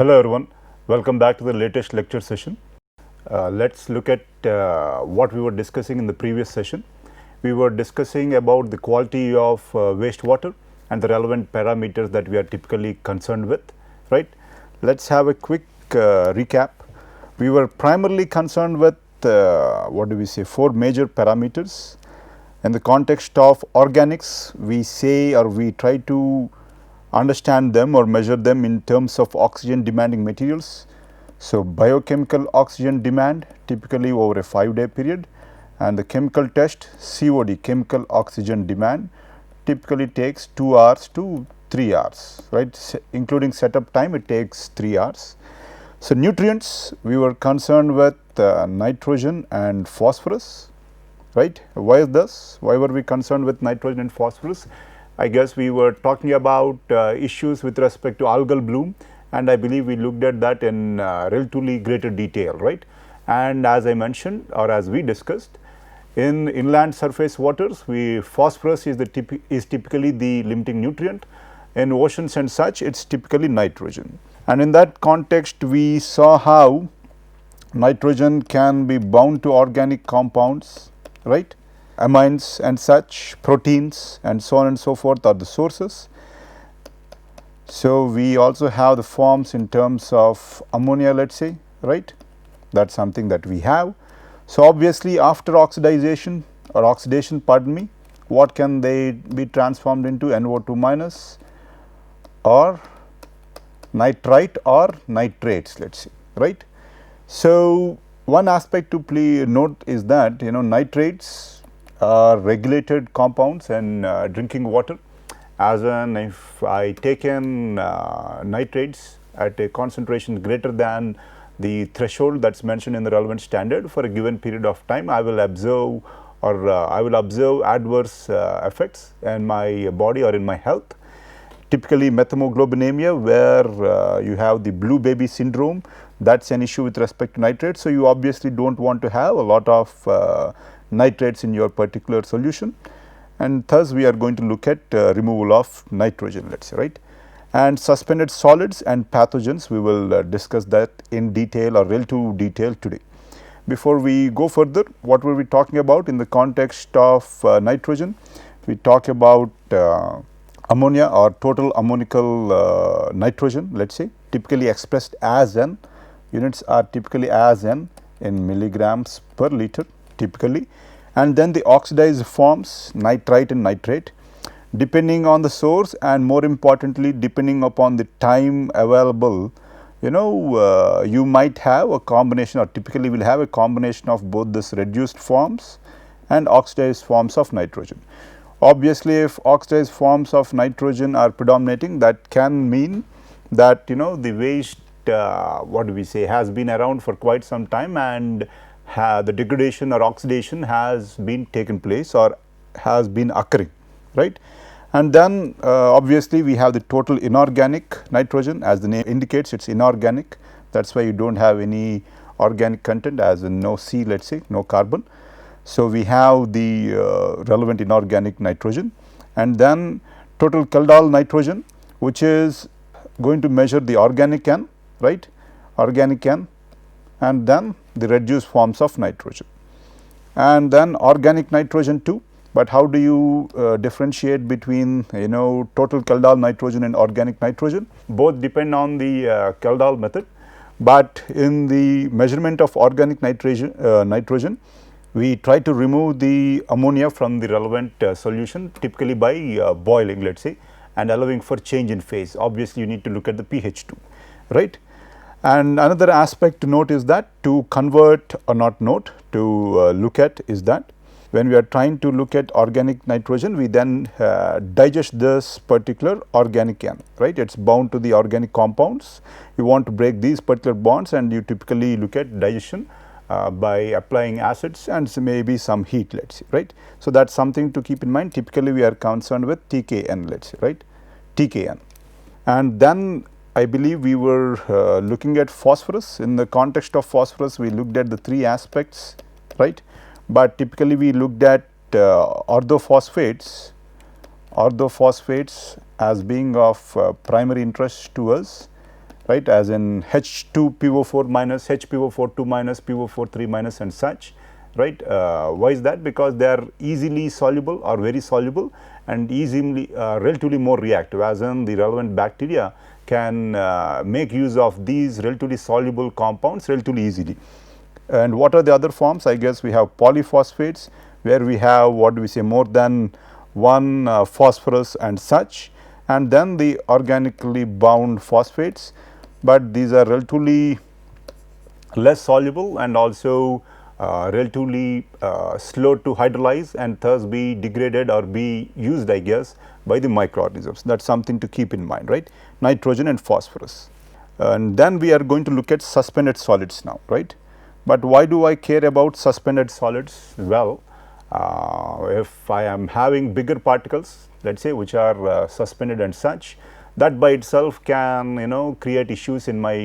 Hello everyone, welcome back to the latest lecture session. Let's look at what we were discussing in the previous session. We were discussing about the quality of wastewater and the relevant parameters that we are typically concerned with, right? Let's have a quick recap. We were primarily concerned with four major parameters. In the context of organics, we say or we try to understand them or measure them in terms of oxygen demanding materials. So, biochemical oxygen demand typically over a 5-day period, and the chemical test COD, chemical oxygen demand, typically takes 2 hours to 3 hours, right, including setup time it takes 3 hours. So, nutrients, we were concerned with nitrogen and phosphorus, right. Why is this? Why were we concerned with nitrogen and phosphorus? I guess we were talking about issues with respect to algal bloom, and I believe we looked at that in relatively greater detail, right. And as I mentioned, or as we discussed, in inland surface waters, phosphorus is typically the limiting nutrient. In oceans and such, it's typically nitrogen. And in that context, we saw how nitrogen can be bound to organic compounds, right. Amines and such, proteins and so on and so forth are the sources. So, we also have the forms in terms of ammonia, let us say, right, that is something that we have. So, obviously, after oxidation, pardon me, what can they be transformed into? NO2 minus or nitrite or nitrates, let us say, right. So, one aspect to note is that nitrates are regulated compounds in drinking water, as in if I take in nitrates at a concentration greater than the threshold that is mentioned in the relevant standard for a given period of time, I will observe adverse effects in my body or in my health. Typically methemoglobinemia, where you have the blue baby syndrome, that is an issue with respect to nitrates. So, you obviously do not want to have a lot of nitrates in your particular solution, and thus we are going to look at removal of nitrogen, let us say, right. And suspended solids and pathogens, we will discuss that in detail or relative detail today. Before we go further, what were we talking about in the context of nitrogen? We talk about ammonia or total ammonical nitrogen, let us say, typically expressed as N, units are typically as N in milligrams per liter typically, and then the oxidized forms nitrite and nitrate, depending on the source and more importantly depending upon the time available. You might have a combination or typically will have a combination of both this reduced forms and oxidized forms of nitrogen. Obviously, if oxidized forms of nitrogen are predominating, that can mean that the waste has been around for quite some time, and the degradation or oxidation has been taken place or has been occurring, right. And then obviously, we have the total inorganic nitrogen, as the name indicates, it is inorganic, that is why you do not have any organic content, as in no C, let us say, no carbon. So, we have the relevant inorganic nitrogen, and then total Kjeldahl nitrogen, which is going to measure the organic N, right, organic N, and then the reduced forms of nitrogen, and then organic nitrogen too. But how do you differentiate between total Kjeldahl nitrogen and organic nitrogen? Both depend on the Kjeldahl method, but in the measurement of organic nitrogen, we try to remove the ammonia from the relevant solution, typically by boiling, let us say, and allowing for change in phase. Obviously, you need to look at the pH too, right. And another aspect to note is that to convert or not note, to look at is that when we are trying to look at organic nitrogen, we then digest this particular organic N, right. It is bound to the organic compounds. You want to break these particular bonds, and you typically look at digestion by applying acids and maybe some heat, let us say, right. So, that is something to keep in mind. Typically, we are concerned with TKN, let us say, right, TKN. And then I believe we were looking at phosphorus. In the context of phosphorus, we looked at the 3 aspects, right, but typically we looked at orthophosphates as being of primary interest to us, right, as in H2PO4 minus, HPO4 2 minus, PO4 3 minus and such, right. Why is that? Because they are easily soluble or very soluble and easily relatively more reactive, as in the relevant bacteria can make use of these relatively soluble compounds relatively easily. And what are the other forms? I guess we have polyphosphates, where we have, what do we say, more than one phosphorus and such, and then the organically bound phosphates, but these are relatively less soluble and also relatively slow to hydrolyze and thus be degraded or be used, I guess, by the microorganisms. That is something to keep in mind, right. Nitrogen and phosphorus. And then we are going to look at suspended solids now, right. But why do I care about suspended solids? Well, if I am having bigger particles, let us say, which are suspended and such, that by itself can create issues in my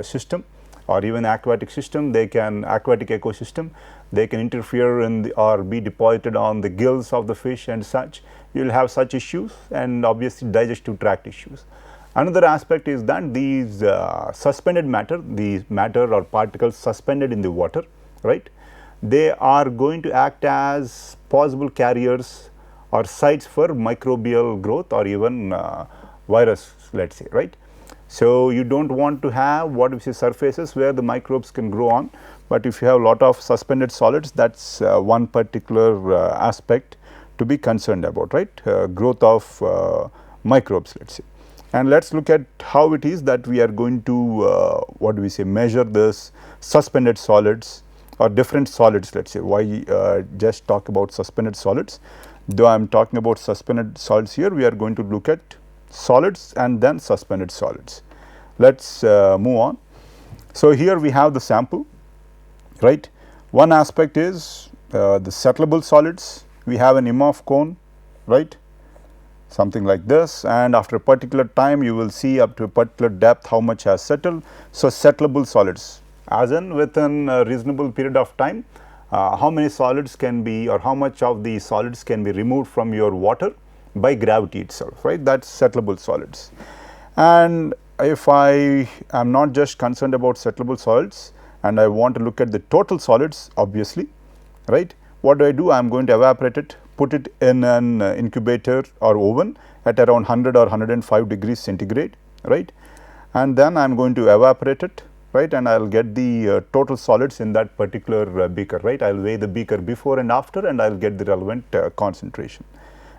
system, or even aquatic system. They can, aquatic ecosystem, they can interfere in the, or be deposited on the gills of the fish and such. You will have such issues, and obviously digestive tract issues. Another aspect is that these suspended matter, the matter or particles suspended in the water, right, they are going to act as possible carriers or sites for microbial growth or even virus, let us say, right. So, you do not want to have what we say surfaces where the microbes can grow on, but if you have a lot of suspended solids, that is one particular aspect to be concerned about, right, growth of microbes, let us say. And let us look at how it is that we are going to what do we say, measure this suspended solids or different solids, let us say. Why just talk about suspended solids? Though I am talking about suspended solids here, we are going to look at solids and then suspended solids. Let us move on. So, here we have the sample, right. One aspect is the settlable solids. We have an Imhoff cone, right, something like this, and after a particular time you will see up to a particular depth how much has settled. So, settleable solids, as in within a reasonable period of time, how many solids can be, or how much of the solids can be removed from your water by gravity itself, right, that is settleable solids. And if I am not just concerned about settleable solids and I want to look at the total solids, obviously, right, what do? I am going to evaporate it, put it in an incubator or oven at around 100 or 105 degrees centigrade, right, and then I am going to evaporate it, right, and I will get the total solids in that particular beaker, right. I will weigh the beaker before and after, and I will get the relevant concentration,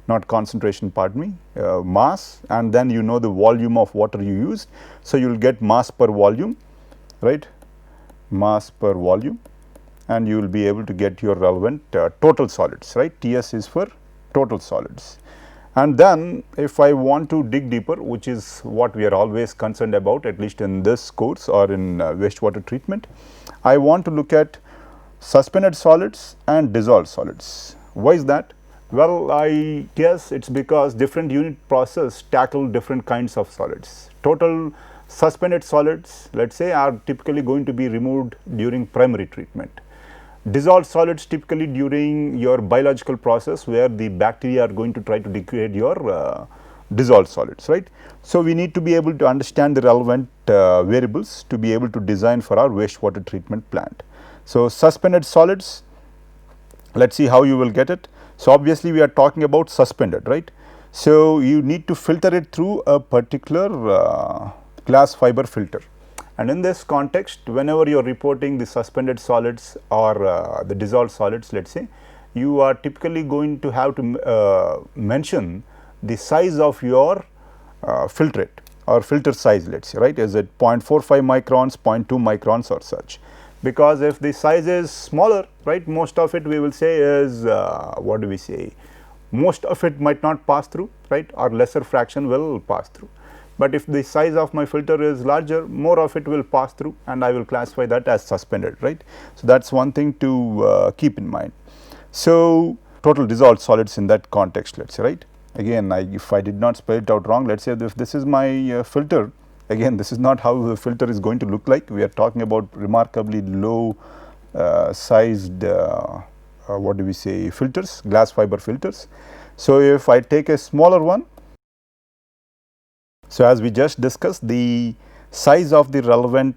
not concentration, pardon me, mass, and then you know the volume of water you used. So, you will get mass per volume, right, mass per volume, and you will be able to get your relevant total solids, right. TS is for total solids. And then if I want to dig deeper, which is what we are always concerned about, at least in this course or in wastewater treatment, I want to look at suspended solids and dissolved solids. Why is that? Well, I guess it is because different unit process tackle different kinds of solids. Total suspended solids, let us say, are typically going to be removed during primary treatment. Dissolved solids typically during your biological process, where the bacteria are going to try to degrade your dissolved solids, right. So, we need to be able to understand the relevant variables to be able to design for our wastewater treatment plant. So, suspended solids, let us see how you will get it. So, obviously, we are talking about suspended, right. So, you need to filter it through a particular glass fiber filter. And in this context, whenever you are reporting the suspended solids or the dissolved solids, let us say, you are typically going to have to mention the size of your filtrate or filter size, let us say, right. Is it 0.45 microns, 0.2 microns or such? Because if the size is smaller, right, most of it we will say is what do we say, most of it might not pass through, right, or lesser fraction will pass through. But if the size of my filter is larger, more of it will pass through, and I will classify that as suspended, right. So, that is one thing to keep in mind. So, total dissolved solids in that context, let us say, right. Again, if I did not spell it out wrong, let us say if this is my filter, again this is not how the filter is going to look like. We are talking about remarkably low sized what do we say, filters, glass fiber filters. So, if I take a smaller one, so as we just discussed, the size of the relevant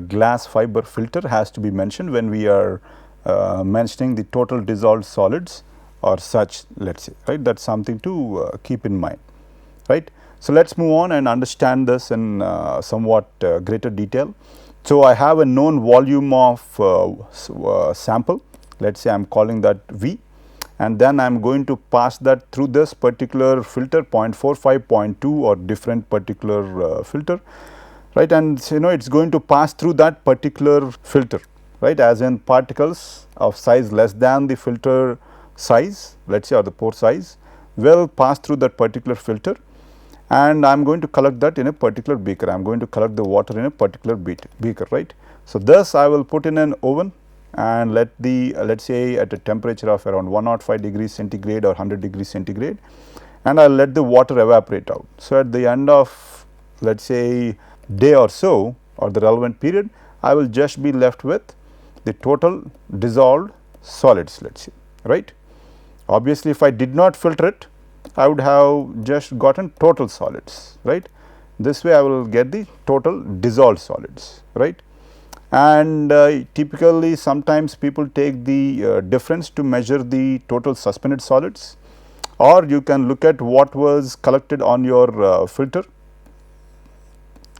glass fiber filter has to be mentioned when we are mentioning the total dissolved solids or such, let us say, right. That is something to keep in mind, right. So, let us move on and understand this in somewhat greater detail. So, I have a known volume of sample, let us say I am calling that V, and then I am going to pass that through this particular filter 0.45, 0.2 or different particular filter, right, and it is going to pass through that particular filter, right, as in particles of size less than the filter size, let us say, or the pore size will pass through that particular filter, and I am going to collect that in a particular beaker. I am going to collect the water in a particular beaker, right. So, this I will put in an oven and let us say at a temperature of around 105 degrees centigrade or 100 degrees centigrade, and I will let the water evaporate out. So, at the end of, let us say, day or so, or the relevant period, I will just be left with the total dissolved solids, let us say, right. Obviously, if I did not filter it, I would have just gotten total solids, right. This way I will get the total dissolved solids, right. And typically sometimes people take the difference to measure the total suspended solids, or you can look at what was collected on your filter.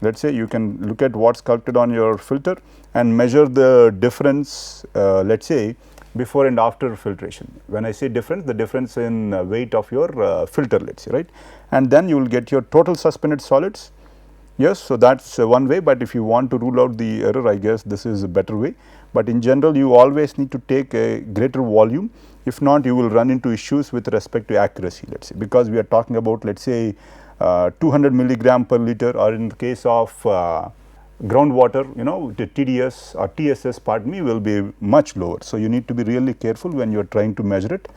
Let us say you can look at what is collected on your filter and measure the difference, let us say, before and after filtration. When I say difference, the difference in weight of your filter, let us say, right, and then you will get your total suspended solids. Yes, so that is one way, but if you want to rule out the error, I guess this is a better way, but in general you always need to take a greater volume. If not, you will run into issues with respect to accuracy, let us say, because we are talking about, let us say, 200 milligram per liter, or in the case of groundwater, the TDS or TSS, pardon me, will be much lower. So, you need to be really careful when you are trying to measure it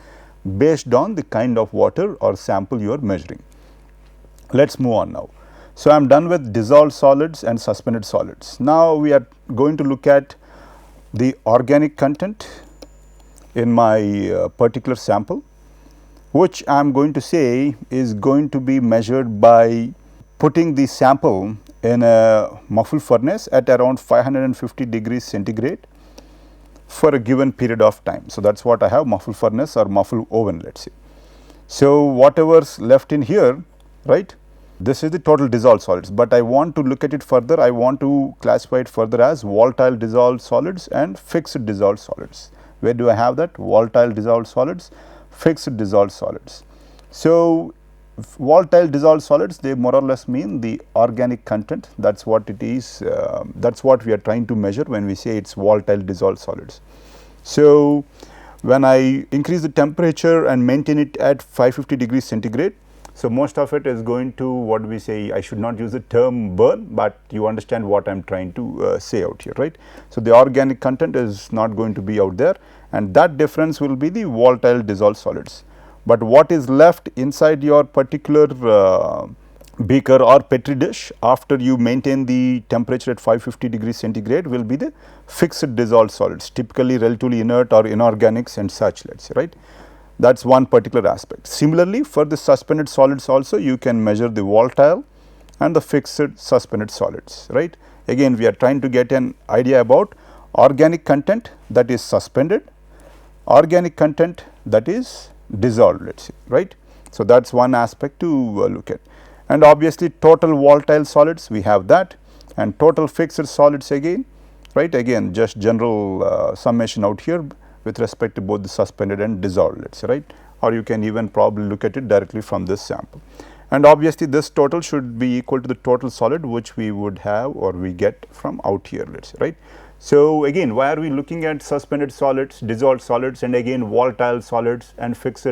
based on the kind of water or sample you are measuring. Let us move on now. So, I am done with dissolved solids and suspended solids. Now, we are going to look at the organic content in my particular sample, which I am going to say is going to be measured by putting the sample in a muffle furnace at around 550 degrees centigrade for a given period of time. So, that is what I have, muffle furnace or muffle oven, let us say. So, whatever is left in here, right, this is the total dissolved solids, but I want to look at it further. I want to classify it further as volatile dissolved solids and fixed dissolved solids. Where do I have that? Volatile dissolved solids, fixed dissolved solids. So, volatile dissolved solids, they more or less mean the organic content, that is what it is, that is what we are trying to measure when we say it is volatile dissolved solids. So, when I increase the temperature and maintain it at 550 degrees centigrade, so most of it is going to, what we say, I should not use the term burn, but you understand what I am trying to say out here, right. So, the organic content is not going to be out there, and that difference will be the volatile dissolved solids. But what is left inside your particular beaker or petri dish after you maintain the temperature at 550 degrees centigrade will be the fixed dissolved solids, typically relatively inert or inorganics and such, let us say, right. That is one particular aspect. Similarly, for the suspended solids also, you can measure the volatile and the fixed suspended solids, right. Again, we are trying to get an idea about organic content that is suspended, organic content that is dissolved, let us say, right. So, that is one aspect to look at, and obviously total volatile solids we have that, and total fixed solids again, right, again just general summation out here with respect to both the suspended and dissolved, let us say, right, or you can even probably look at it directly from this sample, and obviously this total should be equal to the total solid which we would have or we get from out here, let us say, right. So, again, why are we looking at suspended solids, dissolved solids, and again volatile solids and fixed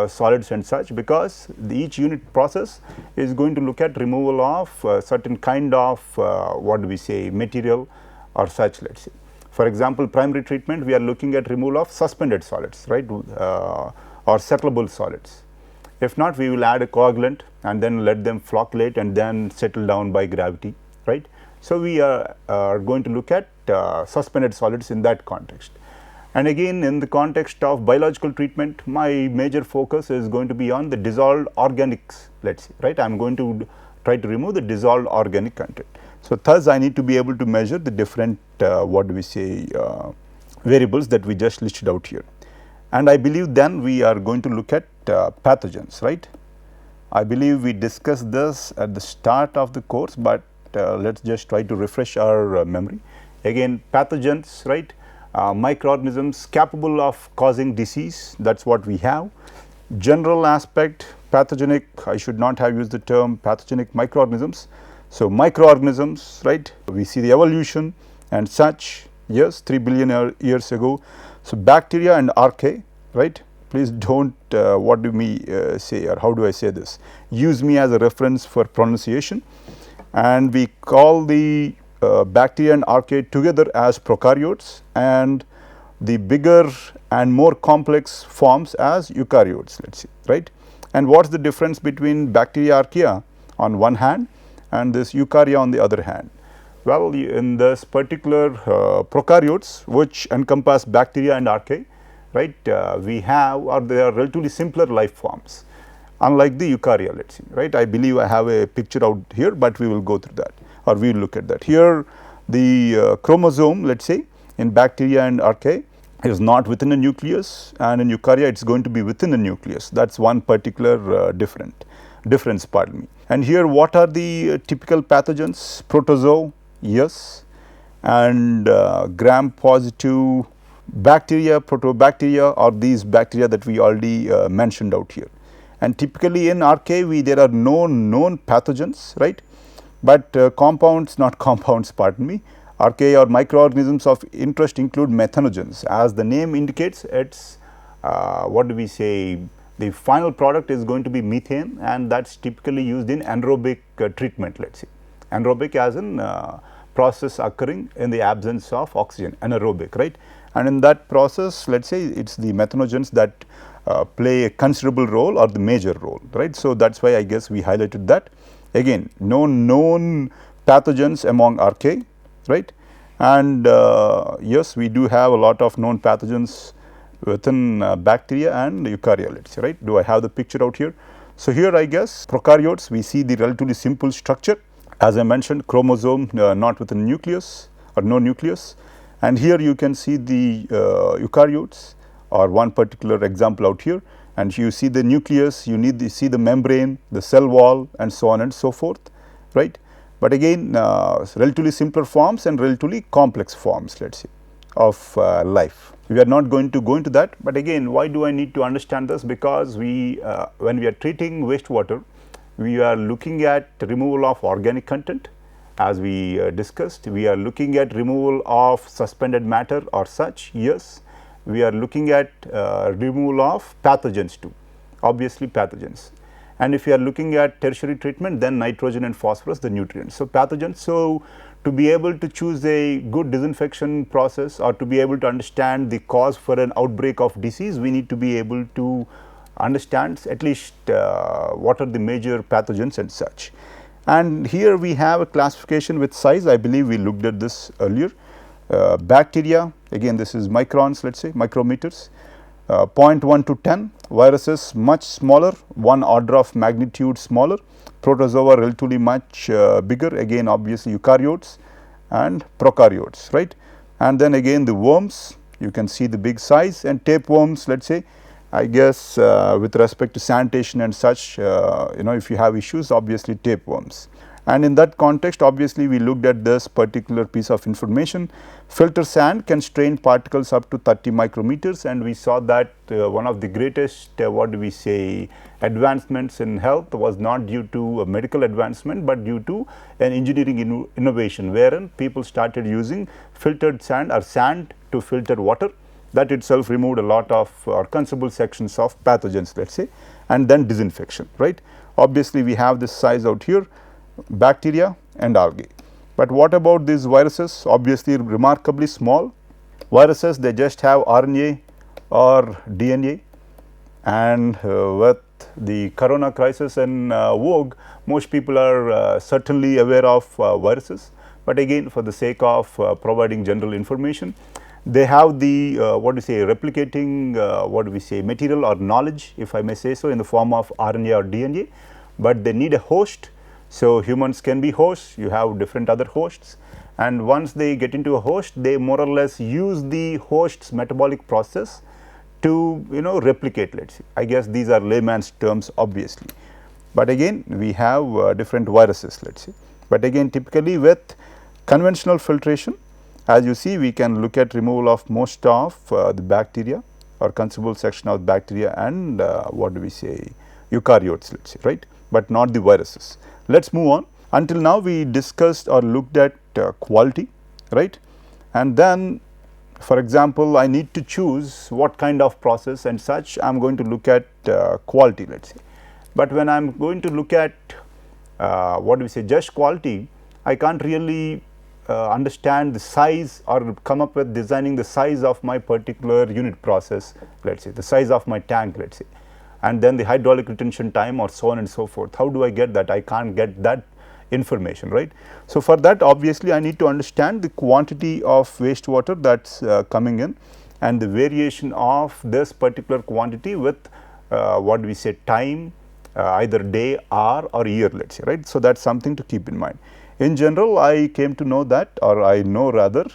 solids and such, because each unit process is going to look at removal of certain kind of what do we say, material or such, let us say. For example, primary treatment, we are looking at removal of suspended solids, right, or settlable solids. If not, we will add a coagulant and then let them flocculate and then settle down by gravity, right. So, we are going to look at suspended solids in that context. And again, in the context of biological treatment, my major focus is going to be on the dissolved organics, let us say, right. I am going to try to remove the dissolved organic content. So, thus I need to be able to measure the different variables that we just listed out here. And I believe then we are going to look at pathogens, right. I believe we discussed this at the start of the course, but let us just try to refresh our memory. Again, pathogens, right, microorganisms capable of causing disease, that is what we have. General aspect, pathogenic, I should not have used the term pathogenic microorganisms. So, microorganisms, right, we see the evolution and such, yes, 3 billion years ago. So, bacteria and archaea, right. Please do not what do me say, or how do I say this, use me as a reference for pronunciation, and we call the bacteria and archaea together as prokaryotes, and the bigger and more complex forms as eukaryotes, let us say, right. And what is the difference between bacteria archaea on one hand and this eukarya on the other hand? Well, in this particular prokaryotes, which encompass bacteria and archaea, right, we have, or they are relatively simpler life forms, unlike the eukarya, let us see, right. I believe I have a picture out here, but we will go through that, or we will look at that. Here the chromosome, let us say, in bacteria and archaea is not within a nucleus, and in eukarya it is going to be within a nucleus. That is one particular difference, pardon me. And here what are the typical pathogens? Protozoa, yes, and gram positive bacteria, protobacteria, or these bacteria that we already mentioned out here. And typically in archaea there are no known pathogens, right, but compounds, not compounds, pardon me, archaea or microorganisms of interest include methanogens. As the name indicates, it is the final product is going to be methane, and that is typically used in anaerobic treatment, let us say. Anaerobic as in process occurring in the absence of oxygen, anaerobic, right. And in that process, let us say, it is the methanogens that play a considerable role or the major role, right. So, that is why I guess we highlighted that. Again, no known pathogens among archaea, right, and yes, we do have a lot of known pathogens within bacteria and eukarya, let us say, right. Do I have the picture out here? So, here I guess prokaryotes, we see the relatively simple structure, as I mentioned, chromosome not within nucleus or no nucleus, and here you can see the eukaryotes, or one particular example out here, and you see the nucleus, you need to see the membrane, the cell wall, and so on and so forth, right. But again, relatively simpler forms and relatively complex forms, let us say, of life. We are not going to go into that, but again, why do I need to understand this? Because we when we are treating wastewater, we are looking at removal of organic content, as we discussed. We are looking at removal of suspended matter or such, yes. We are looking at removal of pathogens too, obviously pathogens. And if you are looking at tertiary treatment, then nitrogen and phosphorus, the nutrients. So, pathogens. So, to be able to choose a good disinfection process, or to be able to understand the cause for an outbreak of disease, we need to be able to understand at least what are the major pathogens and such. And here we have a classification with size. I believe we looked at this earlier. Bacteria, again this is microns, let us say, micrometers, 0.1 to 10, viruses much smaller, 1 order of magnitude smaller, protozoa relatively much bigger, again obviously eukaryotes and prokaryotes, right. And then again the worms, you can see the big size, and tapeworms, let us say, I guess with respect to sanitation and such, if you have issues, obviously tapeworms. And in that context, obviously we looked at this particular piece of information. Filter sand can strain particles up to 30 micrometers, and we saw that one of the greatest advancements in health was not due to a medical advancement, but due to an engineering innovation, wherein people started using filtered sand or sand to filter water. That itself removed a lot of or considerable sections of pathogens, let us say, and then disinfection, right. Obviously we have this size out here, bacteria and algae. But what about these viruses? Obviously remarkably small. Viruses, they just have RNA or DNA, and with the corona crisis in vogue, most people are certainly aware of viruses, but again for the sake of providing general information, they have the replicating material or knowledge, if I may say so, in the form of RNA or DNA, but they need a host So humans can be hosts, you have different other hosts, and once they get into a host, they more or less use the host's metabolic process to replicate, let's say. I guess these are layman's terms obviously, but again we have different viruses, let's say. But again, typically with conventional filtration, as you see, we can look at removal of most of the bacteria or consumable section of bacteria and what do we say, eukaryotes, let's say, right, but not the viruses. Let's move on. Until now we discussed or looked at quality, right, and then for example, I need to choose what kind of process and such. I am going to look at quality, let's say. But when I am going to look at what do we say, just quality, I can't really understand the size or come up with designing the size of my particular unit process, let's say, the size of my tank, let's say, and then the hydraulic retention time or so on and so forth. How do I get that? I can't get that information, right. So, for that obviously I need to understand the quantity of wastewater that is coming in and the variation of this particular quantity with what we say, time, either day, hour or year, let's say, right. So, that is something to keep in mind. In general, I came to know that, or I know rather,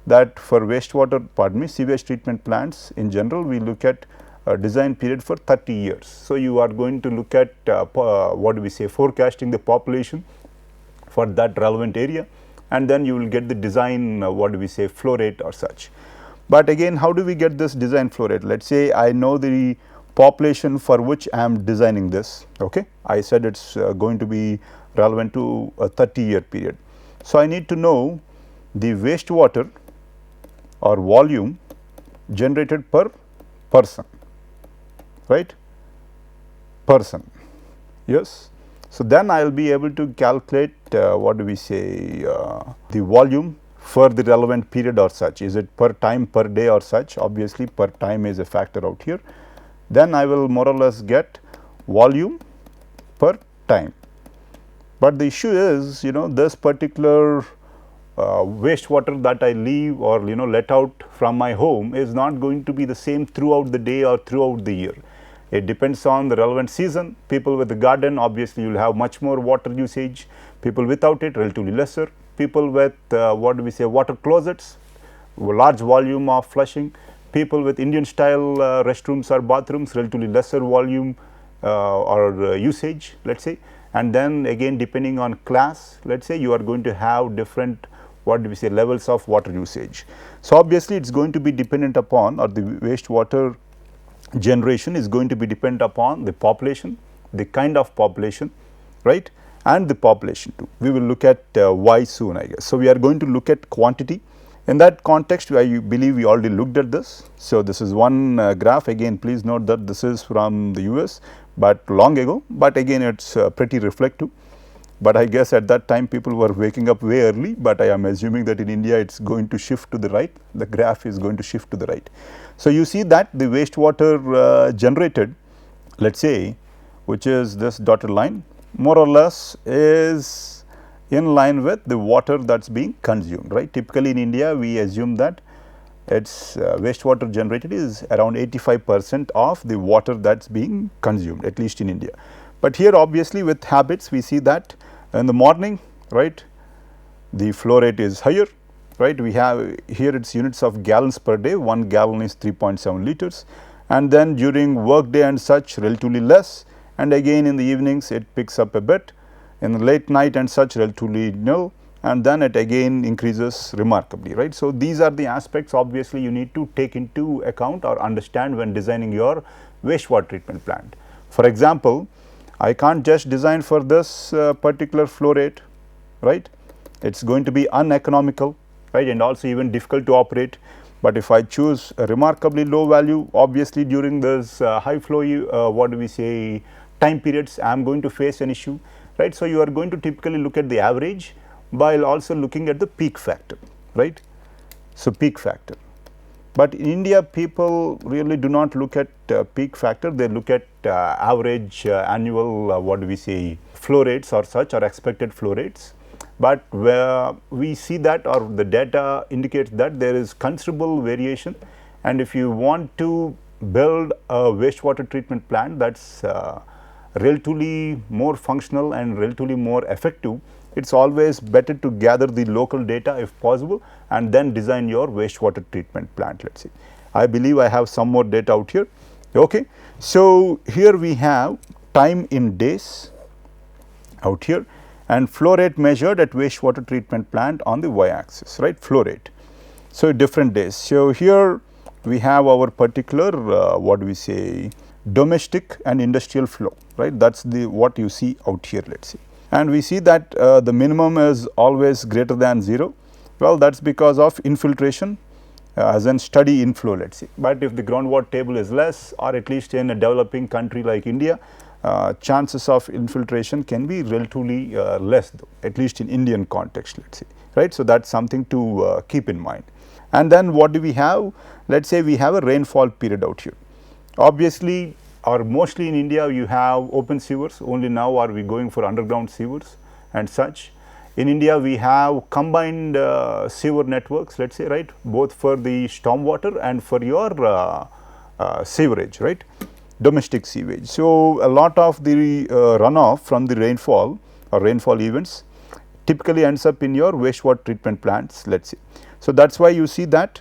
that for wastewater, sewage treatment plants in general, we look at a design period for 30 years. So, you are going to look at what do we say, forecasting the population for that relevant area, and then you will get the design what do we say, flow rate or such. But again, how do we get this design flow rate? Let us say I know the population for which I am designing this, okay. I said it is going to be relevant to a 30-year period. So, I need to know the wastewater or volume generated per person, right, person, yes. So, then I will be able to calculate what do we say, the volume for the relevant period or such. Is it per time, per day or such? Obviously, per time is a factor out here. Then I will more or less get volume per time. But the issue is, this particular wastewater that I leave or let out from my home is not going to be the same throughout the day or throughout the year. It depends on the relevant season. People with the garden, obviously you will have much more water usage, people without it relatively lesser, people with what do we say, water closets, large volume of flushing, people with Indian style restrooms or bathrooms, relatively lesser volume or usage, let us say. And then again, depending on class, let us say, you are going to have different what do we say, levels of water usage. So, obviously it is going to be dependent upon, or the wastewater generation is going to be dependent upon the population, the kind of population, right, and the population too. We will look at why soon, I guess. So, we are going to look at quantity. In that context, I believe we already looked at this. So, this is one graph. Again, please note that this is from the US, but long ago, but again it is pretty reflective. But I guess at that time people were waking up way early, but I am assuming that in India it is going to shift to the right, the graph is going to shift to the right. So, you see that the wastewater generated, let us say, which is this dotted line, more or less is in line with the water that is being consumed, right. Typically in India we assume that its wastewater generated is around 85% of the water that is being consumed, at least in India. But here obviously with habits we see that in the morning, right, the flow rate is higher, right. We have here its units of gallons per day, 1 gallon is 3.7 liters, and then during work day and such relatively less, and again in the evenings it picks up a bit, in the late night and such relatively nil, and then it again increases remarkably, right. So, these are the aspects obviously you need to take into account or understand when designing your wastewater treatment plant. For example, I can't just design for this particular flow rate, right. It is going to be uneconomical, right, and also even difficult to operate. But if I choose a remarkably low value, obviously during this high flow what do we say, time periods, I am going to face an issue, right. So, you are going to typically look at the average while also looking at the peak factor, right. So, peak factor. But in India people really do not look at peak factor, they look at average annual what do we say, flow rates or such, or expected flow rates. But where we see that, or the data indicates that there is considerable variation, and if you want to build a wastewater treatment plant that is relatively more functional and relatively more effective, it's always better to gather the local data if possible and then design your wastewater treatment plant. Let's see. I believe I have some more data out here. Okay. So, here we have time in days out here and flow rate measured at wastewater treatment plant on the y axis, right, flow rate. So, different days. So, here we have our particular what do we say, domestic and industrial flow, right, that is the what you see out here, let us see. And we see that the minimum is always greater than 0. Well, that is because of infiltration as in steady inflow, let us see. But if the groundwater table is less, or at least in a developing country like India, chances of infiltration can be relatively less though, at least in Indian context, let us say, right. So, that is something to keep in mind. And then what do we have? Let us say we have a rainfall period out here. Obviously, or mostly in India you have open sewers, only now are we going for underground sewers and such. In India we have combined sewer networks, let us say, right, both for the stormwater and for your sewerage, right, domestic sewage. So, a lot of the runoff from the rainfall or rainfall events typically ends up in your wastewater treatment plants, let us say. So, that is why you see that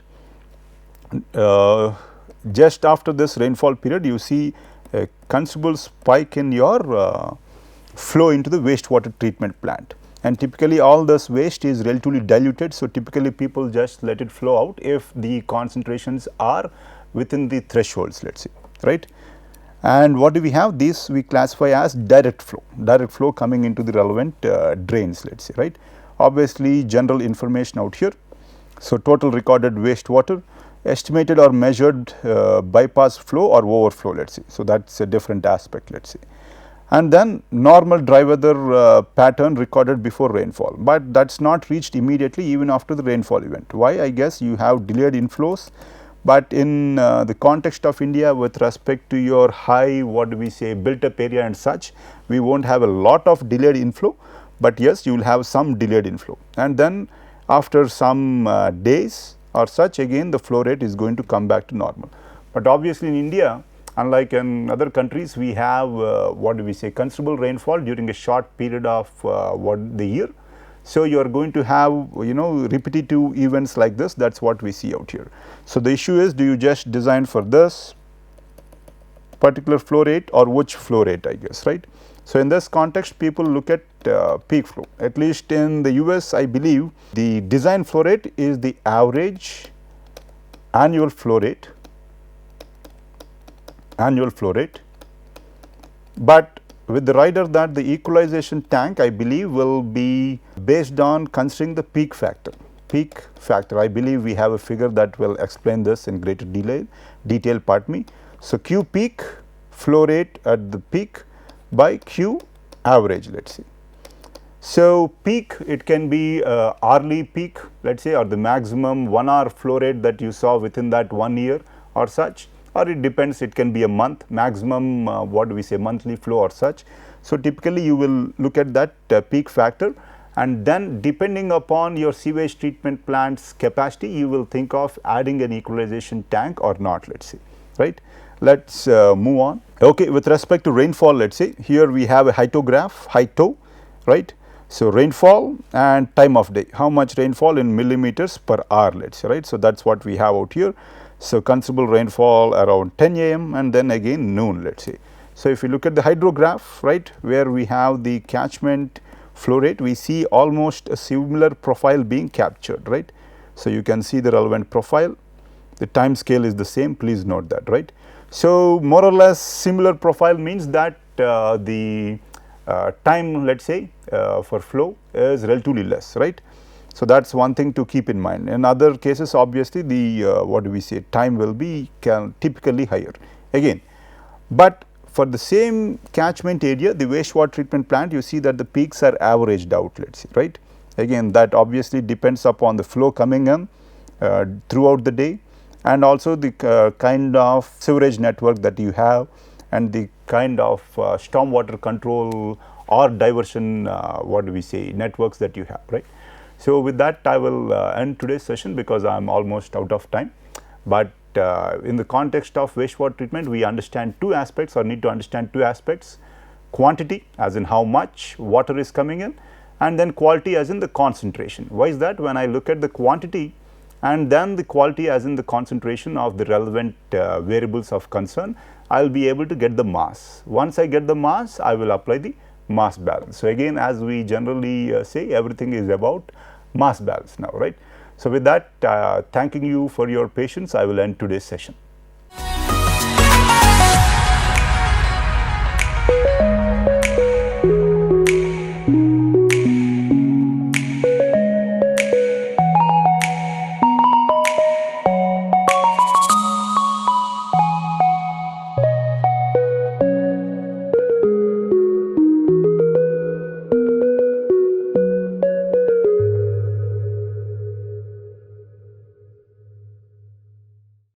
just after this rainfall period you see a considerable spike in your flow into the wastewater treatment plant, and typically all this waste is relatively diluted. So, typically people just let it flow out if the concentrations are within the thresholds, let us say, right. And what do we have? These we classify as direct flow coming into the relevant drains, let us say, right. Obviously, general information out here. So, total recorded wastewater, estimated or measured bypass flow or overflow, let us say. So, that is a different aspect, let us say. And then normal dry weather pattern recorded before rainfall, but that is not reached immediately even after the rainfall event. Why? I guess you have delayed inflows, but in the context of India with respect to your high what do we say built up area and such, we will not have a lot of delayed inflow, but yes, you will have some delayed inflow. And then after some days or such, again the flow rate is going to come back to normal. But obviously in India, unlike in other countries, we have what do we say considerable rainfall during a short period of the year. So, you are going to have repetitive events like this, that is what we see out here. So, the issue is, do you just design for this particular flow rate or which flow rate, I guess, right. So, in this context people look at peak flow. At least in the US, I believe the design flow rate is the average annual flow rate, but with the rider that the equalization tank I believe will be based on considering the peak factor. I believe we have a figure that will explain this in greater detail, pardon me. So, Q peak flow rate at the peak by Q average, let us see. So, peak, it can be hourly peak, let us say, or the maximum 1 hour flow rate that you saw within that 1 year or such, or it depends, it can be a month maximum what do we say monthly flow or such. So, typically you will look at that peak factor, and then depending upon your sewage treatment plant's capacity, you will think of adding an equalization tank or not, let us say, right. Let us move on. Okay, with respect to rainfall, let us say, here we have a hytograph, HITO, right. So, rainfall and time of day, how much rainfall in millimeters per hour, let us say, right. So, that is what we have out here. So, considerable rainfall around 10 AM and then again noon, let us say. So, if you look at the hydrograph, right, where we have the catchment flow rate, we see almost a similar profile being captured, right. So, you can see the relevant profile, the time scale is the same, please note that, right. So, more or less similar profile means that the time, let us say, for flow is relatively less, right. So, that is one thing to keep in mind. In other cases, obviously the what do we say time will be typically higher again, but for the same catchment area, the wastewater treatment plant, you see that the peaks are averaged out, let us say, right. Again, that obviously depends upon the flow coming in throughout the day, and also the kind of sewerage network that you have and the kind of stormwater control or diversion what do we say networks that you have, right. So, with that I will end today's session because I am almost out of time, but in the context of wastewater treatment we understand two aspects or need to understand two aspects. quantity as in how much water is coming in, and then quality as in the concentration. Why is that? When I look at the quantity and then the quality as in the concentration of the relevant variables of concern, I will be able to get the mass. Once I get the mass, I will apply the mass balance. So, again, as we generally say, everything is about mass balance now, right. So, with that, thanking you for your patience, I will end today's session.